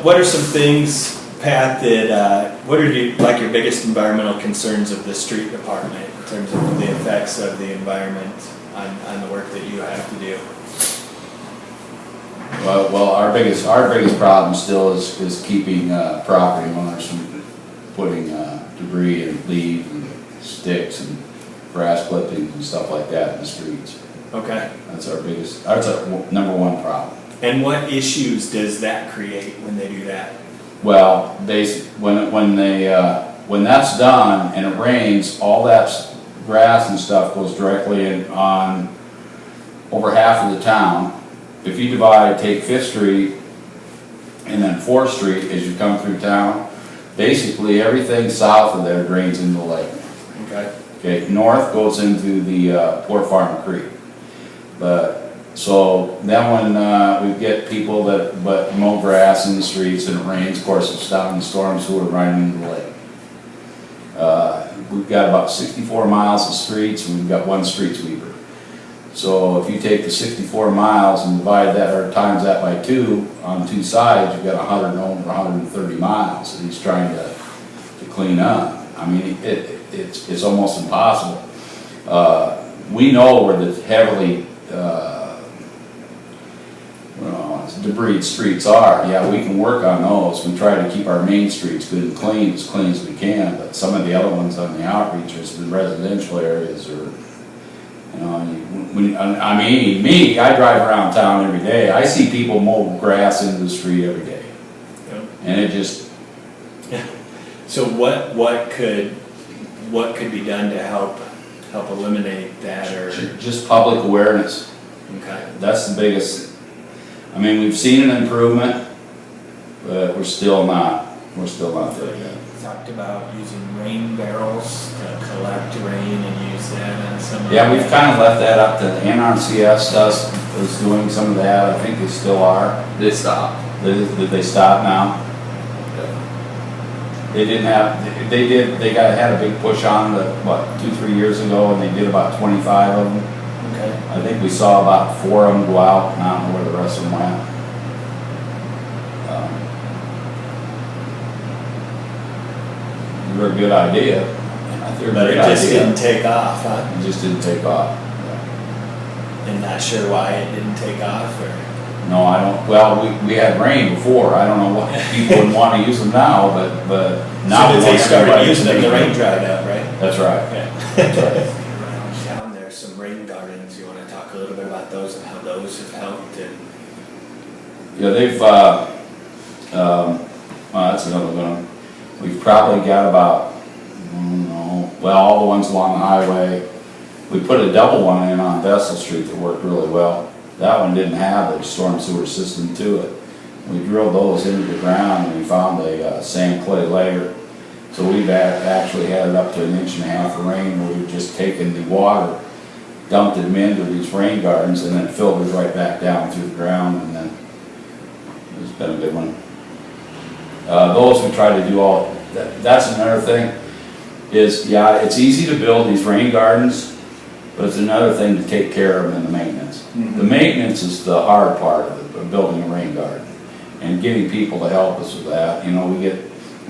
what are some things, Pat, that what are your biggest environmental concerns of the street department in terms of the effects of the environment on the work that you have to do? Well, our biggest problem still is keeping property owners from putting debris and leaves and sticks and grass clippings and stuff like that in the streets. Okay. That's our number one problem. And what issues does that create when they do that? Well, when that's done and it rains, all that grass and stuff goes directly in on over half of the town. If you take 5th Street and then 4th Street as you come through town, basically everything south of there drains into the lake. Okay, north goes into the Port Farm Creek. So then when we get people that mow grass in the streets and it rains, of course it's down in the storm sewer running into the lake. We've got about 64 miles of streets and we've got one street sweeper. So if you take the 64 miles and divide that or times that by 2 on 2 sides, you've got 130 miles that he's trying to clean up. I mean, it's almost impossible. We know where the heavily debris streets are. Yeah, we can work on those. We try to keep our main streets good and clean as we can, but some of the other ones on the outreaches, the residential areas are, I drive around town every day. I see people mow grass into the street every day. Yep. And it just... Yeah. So what could be done to help eliminate that, or just public awareness? Okay. That's the biggest. I mean, we've seen an improvement, but we're still not there yet. You talked about using rain barrels to collect rain and use that on some. Yeah, we've kind of left that up to the NRCS is doing some of that. I think they still are. They stopped. Did they stop now? They didn't have. They had a big push on it, 2-3 years ago, and they did about 25 of them. Okay. I think we saw about 4 of them go out, and I don't know where the rest of them went. They're a good idea. But it just didn't take off, huh? It just didn't take off. And not sure why it didn't take off, or? No, I don't. Well, we had rain before. I don't know why people wouldn't want to use them now, but now. So they started using them, the rain dried up, right? That's right. Okay. That's right. Around town, there's some rain gardens. You want to talk a little bit about those and how those have helped? And yeah, they've. That's another one. We've probably got about, all the ones along the highway. We put a double one in on Vessel Street that worked really well. That one didn't have a storm sewer system to it. We drilled those into the ground and we found a sand clay layer. So we've actually had it up to 1.5 inches of rain where we've just taken the water, dumped them into these rain gardens, and then filtered right back down through the ground, and then it's been a good one. Those we try to do all, that's another thing, is it's easy to build these rain gardens, but it's another thing to take care of in the maintenance. Mm-hmm. The maintenance is the hard part of building a rain garden, and getting people to help us with that. We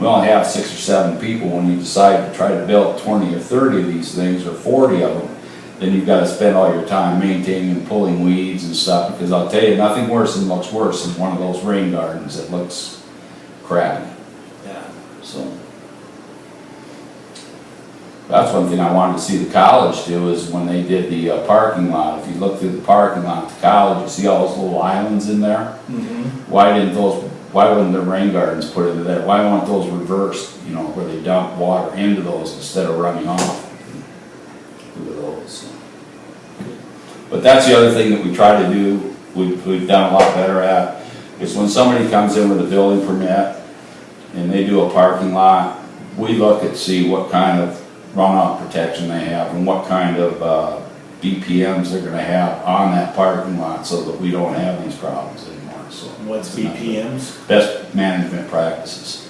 only have 6 or 7 people. When you decide to try to build 20 or 30 of these things, or 40 of them, then you've got to spend all your time maintaining and pulling weeds and stuff, because I'll tell you, nothing looks worse than one of those rain gardens that looks crappy. Yeah. So that's one thing I wanted to see the college do, is when they did the parking lot. If you look through the parking lot at the college, you see all those little islands in there. Mm-hmm. Why wouldn't the rain gardens put into there? Why weren't those reversed, where they dump water into those instead of running off into those? But that's the other thing that we try to do, we've done a lot better at, is when somebody comes in with a building permit and they do a parking lot, we look at see what kind of runoff protection they have and what kind of BPMs they're going to have on that parking lot, so that we don't have these problems anymore. So what's BPMs? Best management practices.